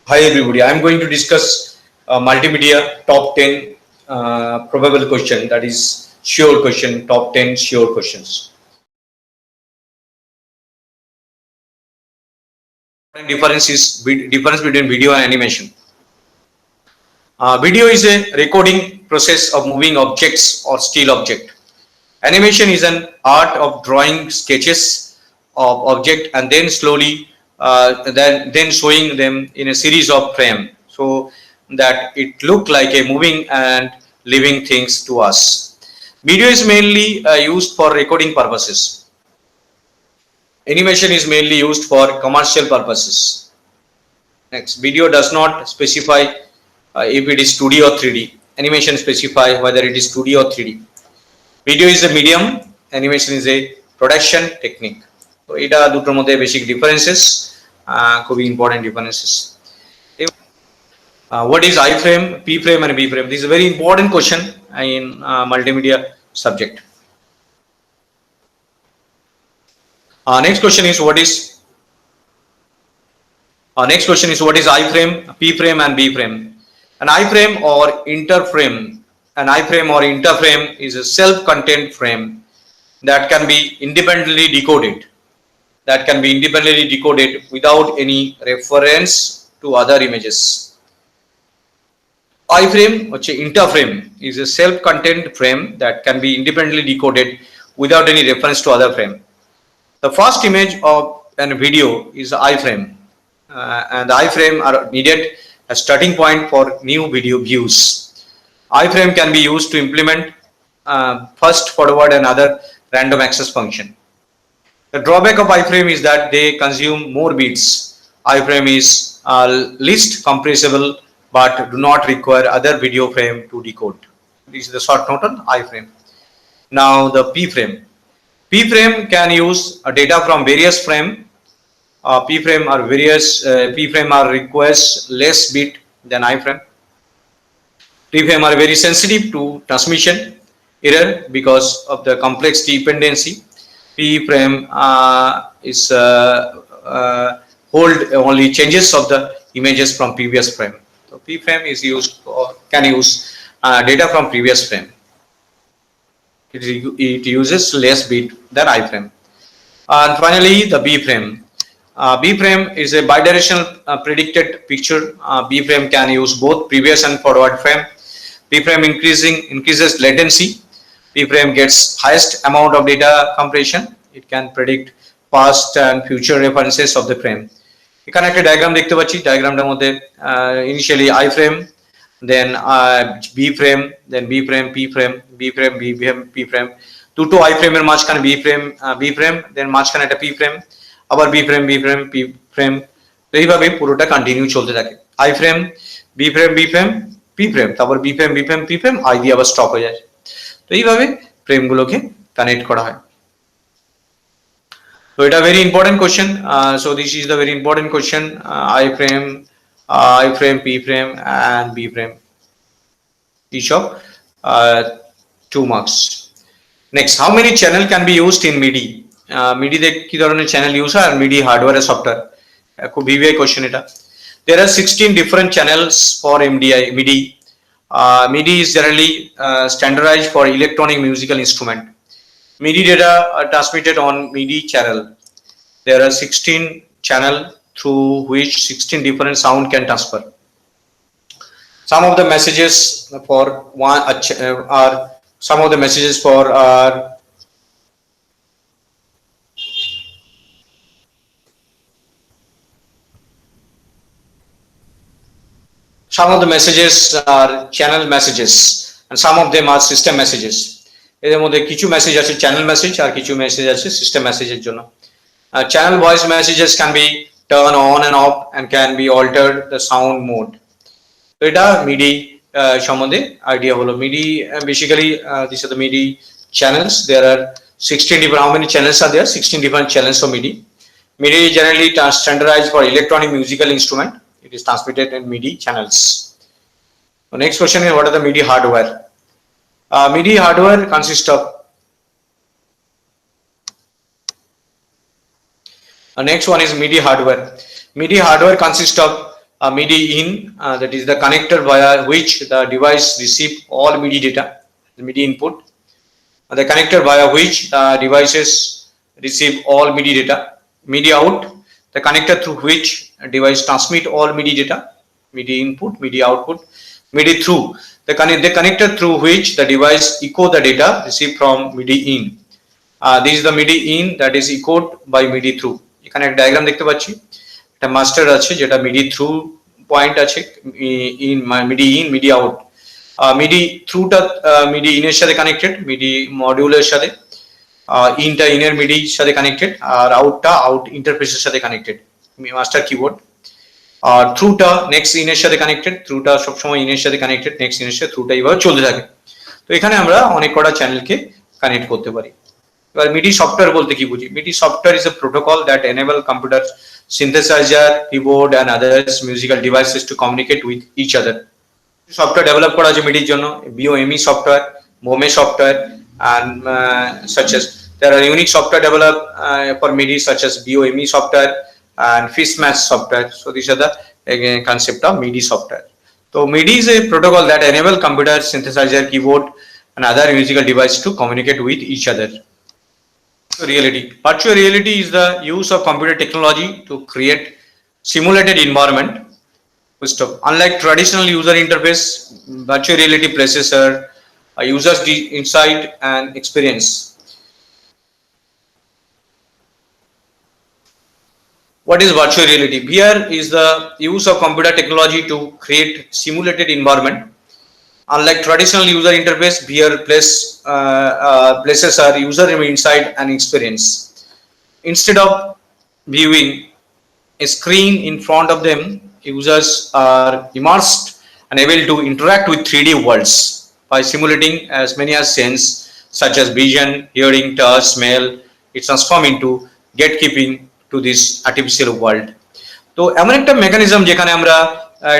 Hi everybody, I am going to discuss multimedia top 10 probable question, that is sure question, top 10 sure questions. Difference between video and animation. Video is a recording process of moving objects or still object. Animation is an art of drawing sketches of object and then slowly then showing them in a series of frame so that it look like a moving and living things to us. Video is mainly used for recording purposes. Animation is mainly used for commercial purposes. Next, video does not specify if it is 2D or 3D. Animation specify whether it is 2D or 3D. Video is a medium, animation is a production technique. তো এটা দুটোর মধ্যে basic differences, খুবই important differences. What is I frame, P frame and B frame? This is a very important question in multimedia subject. Next question is what is I frame, P frame and B frame? An I frame or interframe. An I frame or interframe is a self-contained frame that can be independently decoded. Without any reference to other images. I frame or interframe is a self-contained frame that can be independently decoded without any reference to other frame. The first image of a video is the I frame, and the I frame are needed as starting point for new video views. I frame can be used to implement first, forward and other random access function. The drawback of iframe is that they consume more bits. Iframe is least compressible but do not require other video frame to decode. This is the short note on iframe. Now the P frame. P frame can use data from various frame. P frame requires less bit than iframe. P frame are very sensitive to transmission error because of the complex dependency. P frame hold only changes of the images from previous frame. So P frame is used or can use data from previous frame. It uses less bit than I frame. And finally, the B frame. B frame is a bidirectional predicted picture. B frame can use both previous and forward frame. B frame increases latency. P frame gets highest amount of data compression. It can predict past and future references of the frame. এখানে একটা diagram দেখতে পাচ্ছি, ডায়াগ্রামটার মধ্যে initially I frame, then B frame, then B frame, P frame, B frame, B frame, P frame, দুটো I frame এর মাঝখানে B frame, then মাঝখানে একটা P frame, আবার B frame, B frame, P frame, তো এইভাবে পুরোটা কন্টিনিউ চলতে থাকে. I frame, B frame, B frame, P frame, তারপর B frame, B frame, P frame, I দিয়ে আবার স্টপ হয়ে যায়. তো এইভাবে ফ্রেমগুলোকে কানেক্ট করা হয়. So এটা very important question. So this is the very important question. I frame, P frame and B frame, each of 2 marks. Next, how many channel can be used in MIDI? MIDI তে কি ধরনের channel use হয় আর MIDI hardware আর software, খুব VVI question এটা. There are 16 different channels for MIDI. MIDI is generally standardized for electronic musical instrument. MIDI data are transmitted on MIDI channel. There are 16 channel through which 16 different sound can transfer. Some of the messages for one are some of the messages for some of the messages are channel messages and some of them are system messages. এদের মধ্যে কিছু message আছে channel message আর কিছু message আছে system মেসেজের জন্য. Channel voice messages can be turned on and off and can be altered the sound mode. তো এটা MIDI সম্বন্ধে আইডিয়া হলো. MIDI basically these are the MIDI channels. There are 16 different. How many channels are there? 16 different channels of MIDI. MIDI is generally standardized for electronic musical instrument. It is transmitted in MIDI channels. The next question is what are the MIDI hardware? MIDI hardware consists of next one is MIDI hardware. MIDI hardware consists of MIDI in, that is the connector via which the device receive all MIDI data, the MIDI input. The connector via which the devices receive all MIDI data. MIDI out, the connector through which a device transmit all MIDI data. MIDI input, MIDI output. MIDI through, the connector through which the device echo the data received from MIDI in. This is the MIDI in that is echoed by MIDI through. এখানে একটা diagram দেখতে পাচ্ছি, একটা master আছে যেটা MIDI through point আছে, in MIDI in MIDI out. MIDI throughটা MIDI in এর সাথে কানেক্টেড, MIDI মডিউলের সাথে, ইনটা ইনের MIDI সাথে কানেক্টেড, আর আউটটা আউট ইন্টারফেসের সাথে কানেক্টেড, মাস্টার কিবোর্ড। আর থ্রুটা নেক্সট ইনের সাথে কানেক্টেড, থ্রুটা সবসময় ইনের সাথে কানেক্টেড, নেক্সট ইনের সাথে থ্রুটা এইভাবে চলতে থাকে। তো এখানে আমরা অনেক কটা চ্যানেলকে কানেক্ট করতে পারি। এবার MIDI সফটওয়্যার বলতে কি বুঝি? MIDI software is a protocol that enable computer synthesizer, keyboard and others musical devices to communicate with each other. Software develop করা আছে MIDI এর জন্য, BOME software, BOME software, and such as there are unique software developed for MIDI such as BOME software and Fishmatch software. So these are the concept of MIDI software. So MIDI is a protocol that enable computer, synthesizer, keyboard and other musical devices to communicate with each other. Reality. Virtual reality is the use of computer technology to create simulated environment. Unlike traditional user interface, virtual reality places a user's insight and experience. What is virtual reality? VR is the use of computer technology to create simulated environment. Unlike traditional user interface, VR places our user insight and experience. Instead of viewing a screen in front of them, users are immersed and able to interact with 3D worlds by simulating as many as sense such as vision, hearing, touch, smell. It transforms into gatekeeping to this artificial world. তো এমন একটা mechanism যেখানে আমরা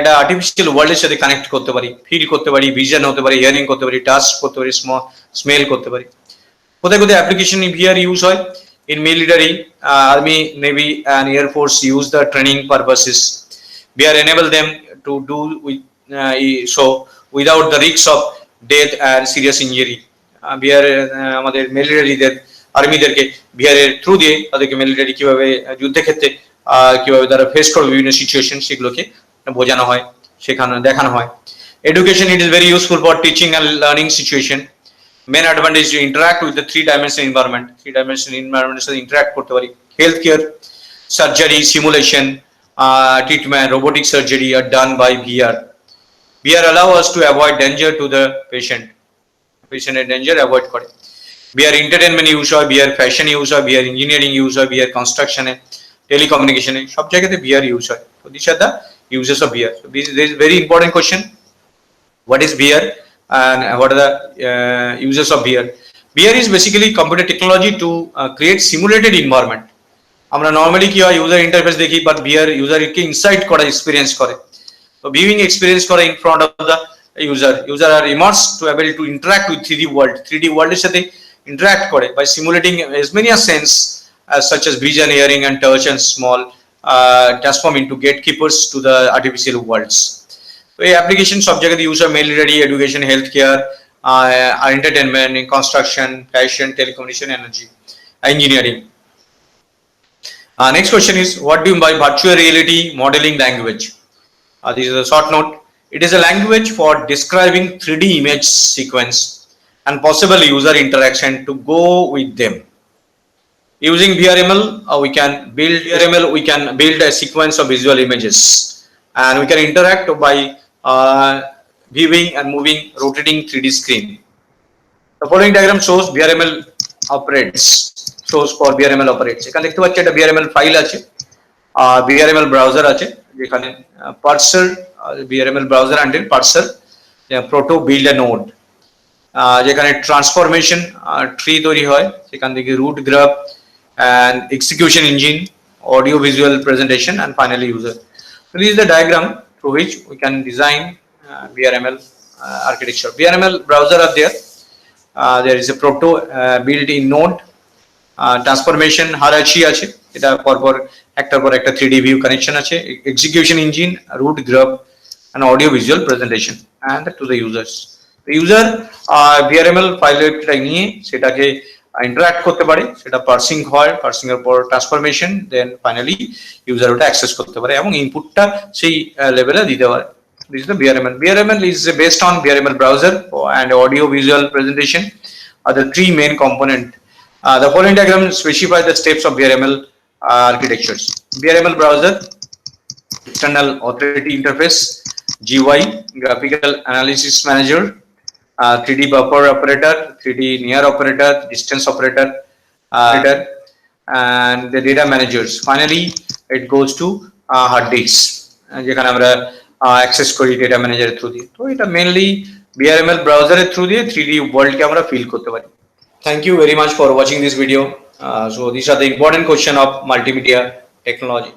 এটা artificial ওয়ার্ল্ডের সাথে connect করতে পারি, ফিল করতে পারি, ভিজন হতে পারি, হিয়ারিং করতে পারি, টাচ করতে পারি, স্মেল করতে পারি। কোথায় কোথায় অ্যাপ্লিকেশন ভিআর ইউজ হয়? In military, army, navy and air force use the training purposes. VR enable them to do so without the risk of death and serious injury. VR আমাদের মিলিটারিদের, আর্মিদেরকে ভিআর এর through দিয়ে তাদেরকে military কিভাবে যুদ্ধক্ষেত্রে কিভাবে তারা face করবে বিভিন্ন সিচুয়েশন, সেগুলোকে বোঝানো হয়, শেখানো, দেখানো হয়। Education, it is very useful for teaching and learning situation. Main advantage to interact with the 3-dimensional environment, 3-dimensional environment সাথে ইন্টারাক্ট করতে পারি। Health care, surgery, simulation, treatment, robotic surgery আর done by VR. VR allow us to avoid danger to the patient, পেশেন্টের danger avoid করে। VR entertainment use হয়, VR fashion use হয়, VR engineering use হয়, VR কনস্ট্রাকশনে, telecommunication, সব জায়গাতে VR use হয়। So these are the uses of VR. So this is very important question. What is VR and what are the uses of VR? VR is basically computer technology to create simulated environment. আমরা normally কি হয় user interface দেখি, but VR ইউজারকে insight করা, experience করে। তো viewing experience করে in front of the user আর immerse to able to interact with 3D world, 3D ওয়ার্ল্ডের সাথে ইন্টারাক্ট করে by simulating as many as sense such as vision, hearing and touch and small transform into gatekeepers to the artificial worlds. So এই application সব জায়গাতে use হয়, military, education, health care, entertainment, construction, fashion, telecommunication, energy, engineering. Next question is, what do you mean by virtual reality modeling language? This is a short note. It is a language for describing 3D image sequence and possible user interaction to go with them. Using VRML, we can build a sequence of visual images, and we can interact by viewing and moving, rotating 3D screen. The following diagram shows VRML operates. Shows for VRML operates. এখানে দেখতে পাচ্ছি একটা VRML file আছে, VRML browser আছে, যেখানে parser, VRML browser under parser, proto build a node, যেখানে transformation tree তৈরি হয়, সেখান থেকে route graph and execution engine, audio visual presentation and finally user. So this is the diagram through which we can design VRML architecture. VRML browser are there. There is a proto built in node, transformation hierarchy আছে, এটা পরপর একটার পর একটা 3D view connection আছে, execution engine, route graph and audio visual presentation and to the users. The user VRML ফাইলটা নিয়ে সেটাকে ইন্টারঅ্যাক্ট করতে পারে, সেটা পার্সিং হয়, পার্সিং এর পর ট্রান্সফরমেশন, দেন ফাইনালি ইউজার ওটা অ্যাক্সেস করতে পারে এবং ইনপুটটা সেই লেভেলে দিতে পারে। This is the VRML. VRML is based on VRML browser and audio visual presentation are the three main component. The following diagram specify the steps of VRML architectures. VRML browser, external authority interface, GUI, graphical analysis manager, 3D buffer operator, 3D near operator, distance operator, and the data managers. Finally, it goes to hard disks. যেখানে আমরা access করি data ম্যানেজারের through দিয়ে। তো এটা mainly VRML ব্রাউজারের through দিয়ে 3D ওয়ার্ল্ডকে আমরা feel করতে পারি। Thank you very much for watching this video. So these are the important question of multimedia technology.